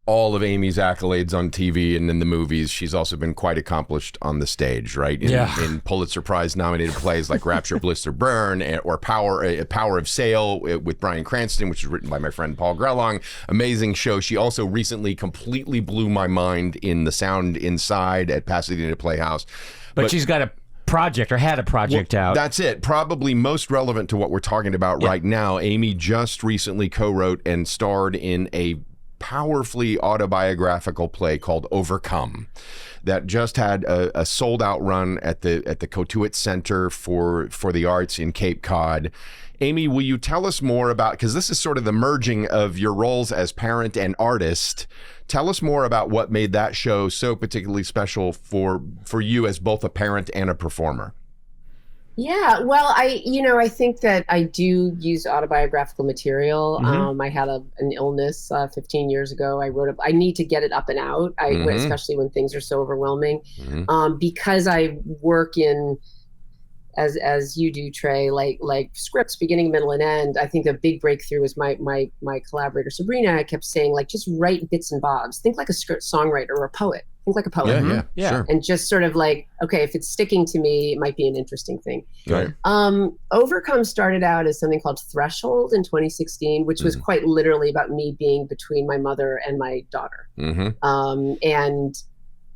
all of Amy's accolades on TV and in the movies, she's also been quite accomplished on the stage, right? In Pulitzer Prize nominated plays like Rapture, Bliss, or Burn, or Power of Sale with Bryan Cranston, which is written by my friend Paul Grelong. Amazing show. She also recently completely blew my mind in The Sound Inside at Pasadena Playhouse. But she's got a project, or had a project out. That's it. Probably most relevant to what we're talking about right now. Amy just recently co-wrote and starred in a powerfully autobiographical play called Overcome that just had a sold out run at the Cotuit Center for the Arts in Cape Cod. Amy, will you tell us more about, because this is sort of the merging of your roles as parent and artist. Tell us more about what made that show so particularly special for you as both a parent and a performer. Yeah, well, I think that I do use autobiographical material. I had an illness 15 years ago. I need to get it up and out, especially when things are so overwhelming. Because I work in, as you do, Trey, like scripts, beginning, middle, and end. I think the big breakthrough was my collaborator, Sabrina, kept saying, like, just write bits and bobs. Think like a songwriter or a poet. Think like a poet. Yeah. Sure. And just sort of like, okay, if it's sticking to me, it might be an interesting thing. Right. Overcome started out as something called Threshold in 2016, which was quite literally about me being between my mother and my daughter. And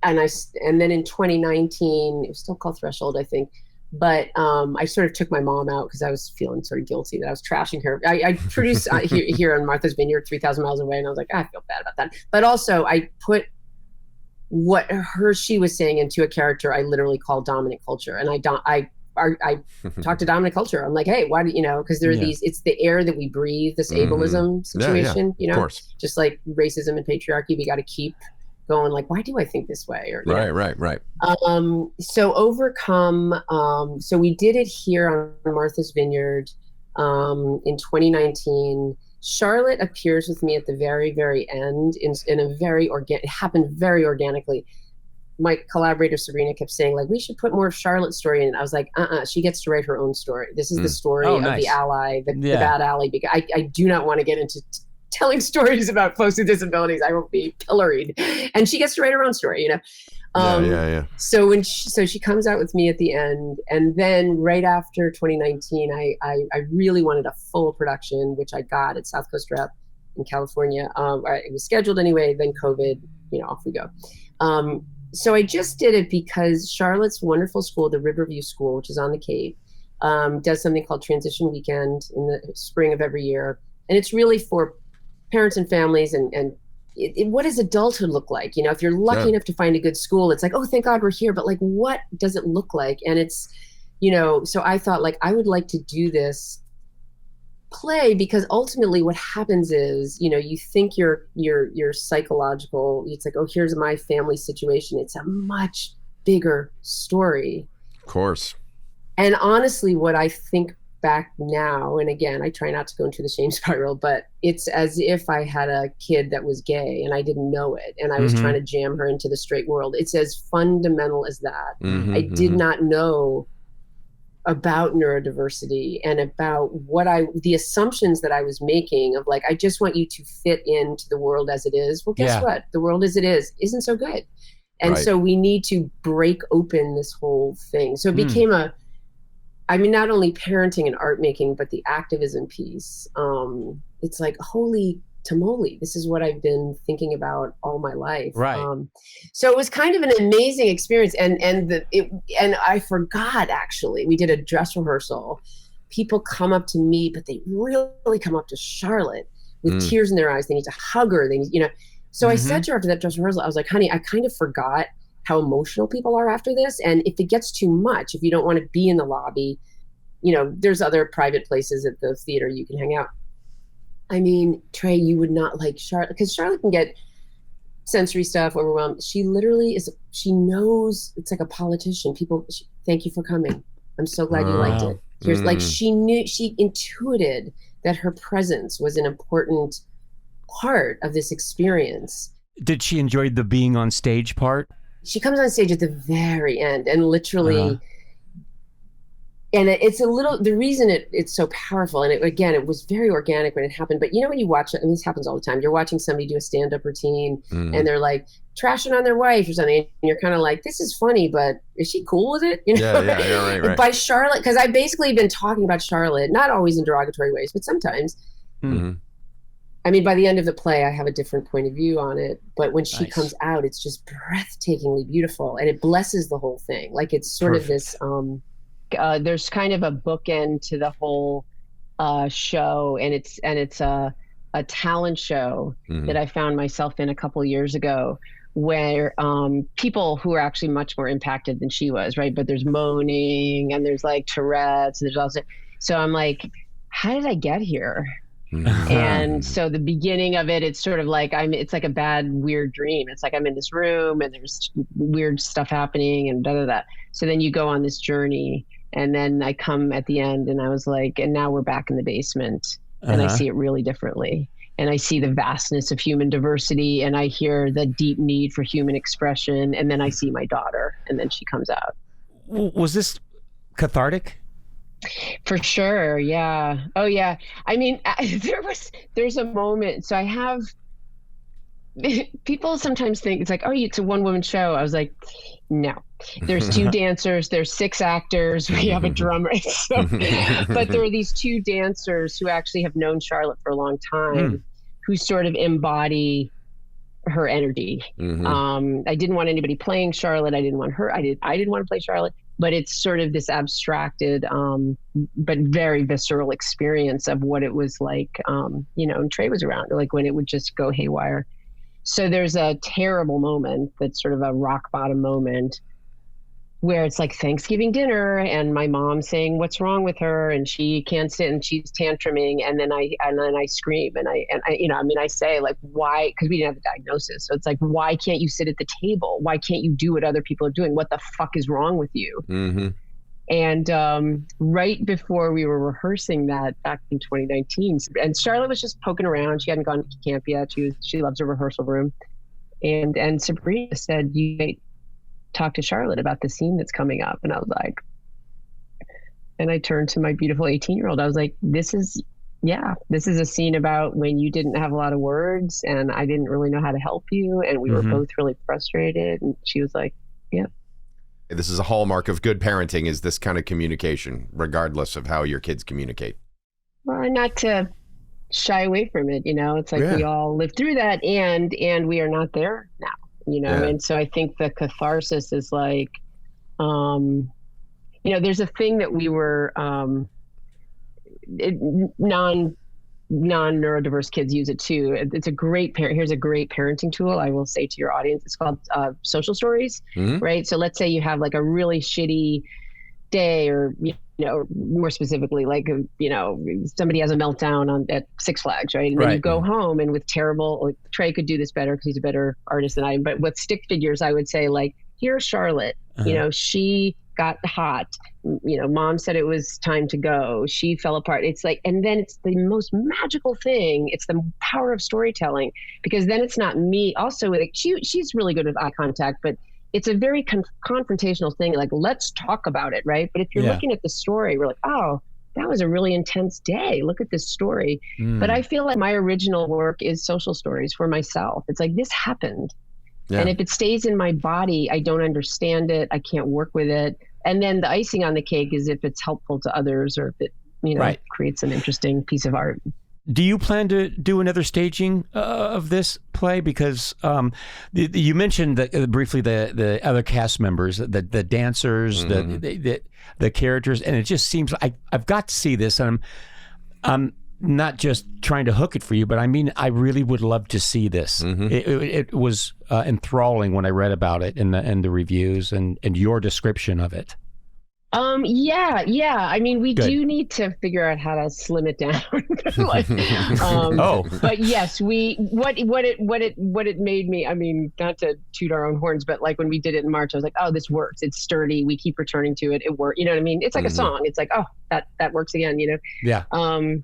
then in 2019, it was still called Threshold, I think. But I sort of took my mom out because I was feeling sort of guilty that I was trashing her. I produced here on Martha's Vineyard, 3,000 miles away, and I was like, I feel bad about that. But also, I put what she was saying into a character I literally call dominant culture, and I I talked to dominant culture. I'm like, hey, why do you know? Because there are these. It's the air that we breathe. This ableism situation. You know, of course. just like racism and patriarchy, we got to keep going. Like, why do I think this way? Or Right. So overcome. So we did it here on Martha's Vineyard in 2019. Charlotte appears with me at the very, very end in a very it happened very organically. My collaborator Sabrina kept saying, like, we should put more of Charlotte's story in. I was like, she gets to write her own story. This is the story of the ally, the bad ally. Because I do not want to get into telling stories about folks with disabilities. I will be pilloried. And she gets to write her own story, you know. So when she comes out with me at the end, and then right after 2019, I really wanted a full production, which I got at South Coast Rep in California. It was scheduled anyway. Then COVID, off we go. So I just did it because Charlotte's wonderful school, the Riverview School, which is on the Cape, does something called Transition Weekend in the spring of every year, and it's really for parents and families and what does adulthood look like? If you're lucky enough to find a good school, it's like, oh, thank God we're here. But like, what does it look like? And it's, so I thought, like, I would like to do this play, because ultimately what happens is, you think you're psychological. It's like, oh, here's my family situation. It's a much bigger story. Of course. And honestly, what I think back now, and again, I try not to go into the shame spiral, but it's as if I had a kid that was gay and I didn't know it, and I was trying to jam her into the straight world. It's as fundamental as that. I did not know about neurodiversity and about the assumptions that I was making of, like, I just want you to fit into the world as it is. Well, guess what? The world as it is isn't so good. And so we need to break open this whole thing. So it became not only parenting and art making, but the activism piece. It's like, holy tamale, this is what I've been thinking about all my life. Right. So it was kind of an amazing experience. And I forgot, actually, we did a dress rehearsal. People come up to me, but they really come up to Charlotte with tears in their eyes. They need to hug her. They need, So I said to her after that dress rehearsal, I was like, honey, I kind of forgot how emotional people are after this. And if it gets too much, if you don't want to be in the lobby, there's other private places at the theater you can hang out. I mean, Trey, you would not like Charlotte, because Charlotte can get sensory stuff, overwhelmed. She literally she knows, it's like a politician. Thank you for coming. I'm so glad you liked it. Here's like, she intuited that her presence was an important part of this experience. Did she enjoy the being on stage part? She comes on stage at the very end, and literally, and it's the reason it's so powerful. And it was very organic when it happened. But when you watch it, and this happens all the time, you're watching somebody do a stand-up routine and they're like trashing on their wife or something. And you're kind of like, this is funny, but is she cool with it? Right. By Charlotte, because I've basically been talking about Charlotte, not always in derogatory ways, but sometimes. I mean, by the end of the play, I have a different point of view on it. But when she comes out, it's just breathtakingly beautiful, and it blesses the whole thing. Like, it's sort of this. There's kind of a bookend to the whole show, and it's a talent show that I found myself in a couple years ago, where people who are actually much more impacted than she was, right? But there's moaning, and there's like Tourette's. There's also, so I'm like, how did I get here? And so the beginning of it, it's sort of like it's like a bad, weird dream. It's like I'm in this room and there's weird stuff happening and da. So then you go on this journey, and then I come at the end, and I was like, and now we're back in the basement, and I see it really differently. And I see the vastness of human diversity, and I hear the deep need for human expression. And then I see my daughter, and then she comes out. Was this cathartic? For sure. Yeah. Oh yeah. I mean, there's a moment. So I have, people sometimes think it's like, oh, it's a one woman show. I was like, no, there's 2 dancers, there's 6 actors. We have a drummer. But there are these 2 dancers who actually have known Charlotte for a long time, who sort of embody her energy. I didn't want anybody playing Charlotte. I didn't want her. I didn't want to play Charlotte. But it's sort of this abstracted, but very visceral experience of what it was like, and Trey was around, like when it would just go haywire. So there's a terrible moment that's sort of a rock bottom moment where it's like Thanksgiving dinner and my mom saying what's wrong with her and she can't sit and she's tantruming and then I scream and I I say like, why? Because we didn't have the diagnosis. So it's like, why can't you sit at the table? Why can't you do what other people are doing? What the fuck is wrong with you? Mm-hmm. And right before we were rehearsing that back in 2019, and Charlotte was just poking around. She hadn't gone to camp yet. She loves a rehearsal room. And Sabrina said, you might talk to Charlotte about the scene that's coming up. And I was like, and I turned to my beautiful 18-year-old. I was like, this is a scene about when you didn't have a lot of words and I didn't really know how to help you. And we were both really frustrated. And she was like, yeah. This is a hallmark of good parenting, is this kind of communication, regardless of how your kids communicate. Well, not to shy away from it, it's like we all lived through that and we are not there now. And so I think the catharsis is like, there's a thing that we were, non-neurodiverse kids use it too. It's here's a great parenting tool I will say to your audience. It's called social stories, right? So let's say you have like a really shitty day or, more specifically, like, somebody has a meltdown at Six Flags, right? And then you go home and with Trey could do this better because he's a better artist than I am, but with stick figures, I would say like, here's Charlotte, she got hot, mom said it was time to go, she fell apart. It's like, and then it's the most magical thing. It's the power of storytelling, because then it's not me. Also, like, she's really good with eye contact, but it's a very confrontational thing. Like, let's talk about it, right? But if you're looking at the story, we're like, oh, that was a really intense day. Look at this story. But I feel like my original work is social stories for myself. It's like, this happened. Yeah. And if it stays in my body, I don't understand it. I can't work with it. And then the icing on the cake is if it's helpful to others or if it, creates an interesting piece of art. Do you plan to do another staging of this play? Because you mentioned briefly the other cast members, the dancers, the characters, and it just seems I've got to see this, and I'm not just trying to hook it for you, but I mean I really would love to see this. It was enthralling when I read about it in the reviews and your description of it. Yeah. I mean, we do need to figure out how to slim it down. But yes, what it made me, I mean, not to toot our own horns, but like when we did it in March, I was like, oh, this works. It's sturdy. We keep returning to it. It works. You know what I mean? It's like a song. It's like, oh, that works again, Yeah. And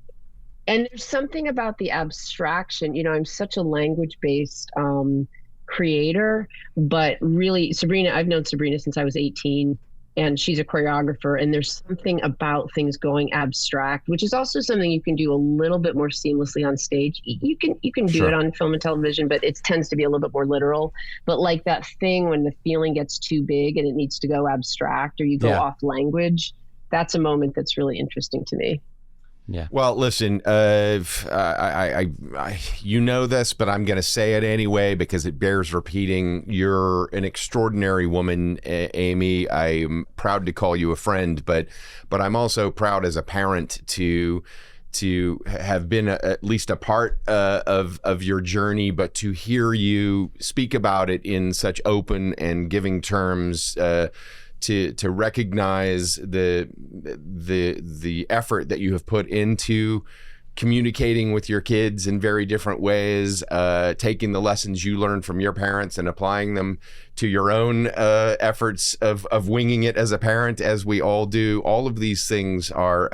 there's something about the abstraction, I'm such a language-based, creator, but really Sabrina, I've known Sabrina since I was 18. And she's a choreographer, and there's something about things going abstract, which is also something you can do a little bit more seamlessly on stage. You can do it on film and television, but it tends to be a little bit more literal. But like that thing when the feeling gets too big and it needs to go abstract or you go off language, that's a moment that's really interesting to me. Yeah. Well, listen, you know this, but I'm going to say it anyway because it bears repeating. You're an extraordinary woman, Amy. I'm proud to call you a friend, but I'm also proud as a parent to have been at least a part of your journey, but to hear you speak about it in such open and giving terms. To recognize the effort that you have put into communicating with your kids in very different ways, taking the lessons you learned from your parents and applying them to your own efforts of winging it as a parent, as we all do. All of these things are,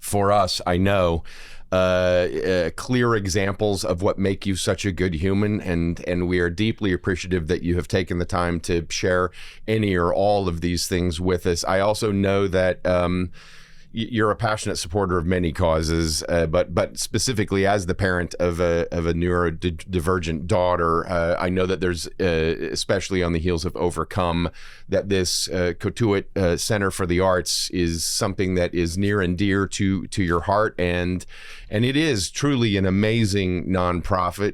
for us, I know, clear examples of what make you such a good human, and we are deeply appreciative that you have taken the time to share any or all of these things with us. I also know that you're a passionate supporter of many causes, but specifically as the parent of a neurodivergent daughter, I know that there's, especially on the heels of Overcome, that this Cotuit Center for the Arts is something that is near and dear to your heart, and it is truly an amazing nonprofit.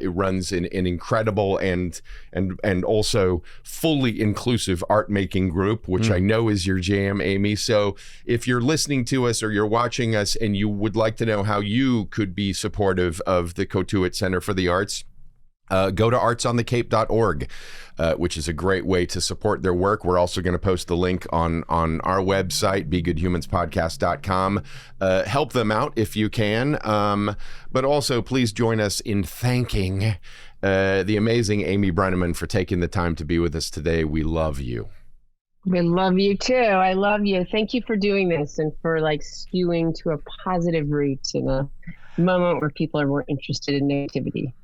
It runs an incredible and also fully inclusive art making group, which I know is your jam, Amy. So if you're listening to us or you're watching us and you would like to know how you could be supportive of the Cotuit Center for the Arts, go to artsonthecape.org, which is a great way to support their work. We're also going to post the link on our website, begoodhumanspodcast.com. Help them out if you can. But also, please join us in thanking the amazing Amy Brenneman for taking the time to be with us today. We love you. We love you too. I love you. Thank you for doing this and for skewing to a positive route in a moment where people are more interested in negativity.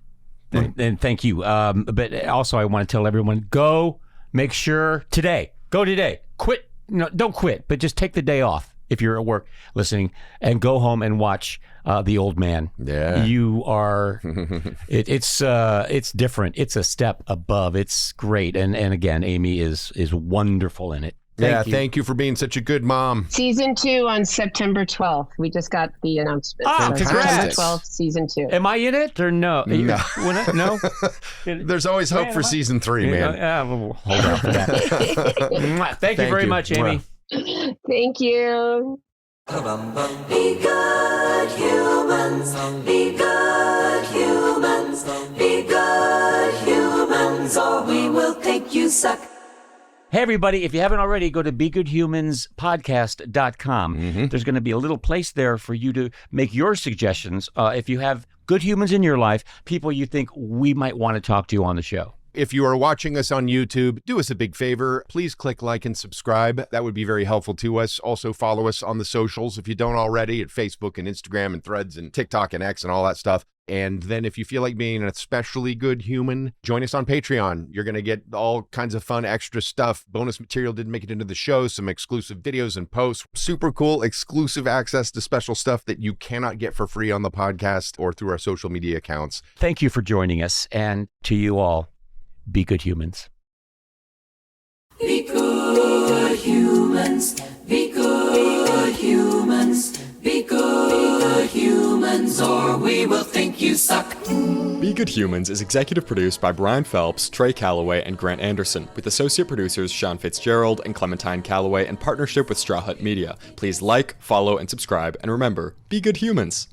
And thank you. But also, I want to tell everyone, go make sure today. Quit. No, don't quit, but just take the day off if you're at work listening, and go home and watch The Old Man. Yeah, you are. It's different. It's a step above. It's great. And again, Amy is wonderful in it. Thank you for being such a good mom. Season 2 on September 12th. We just got the announcement. Fantastic. September 12th, season 2. Am I in it or no? No. There's always hope for season 3, man. We'll hold on for that. Thank you very much, Amy. Thank you. Be good humans. Be good humans. Be good humans, or we will think you suck. Hey, everybody, if you haven't already, go to begoodhumanspodcast.com. There's going to be a little place there for you to make your suggestions. If you have good humans in your life, people you think we might want to talk to on the show. If you are watching us on YouTube, do us a big favor. Please click like and subscribe. That would be very helpful to us. Also, follow us on the socials if you don't already, at Facebook and Instagram and Threads and TikTok and X and all that stuff. And then if you feel like being an especially good human, join us on Patreon. You're going to get all kinds of fun extra stuff. Bonus material didn't make it into the show, some exclusive videos and posts. Super cool exclusive access to special stuff that you cannot get for free on the podcast or through our social media accounts. Thank you for joining us. And to you all, be good humans. Be good humans. Be good humans. Be good humans, or we will think you suck. Be Good Humans is executive produced by Brian Phelps, Trey Calloway, and Grant Anderson, with associate producers Sean Fitzgerald and Clementine Calloway in partnership with Straw Hut Media. Please like, follow, and subscribe, and remember, be good humans.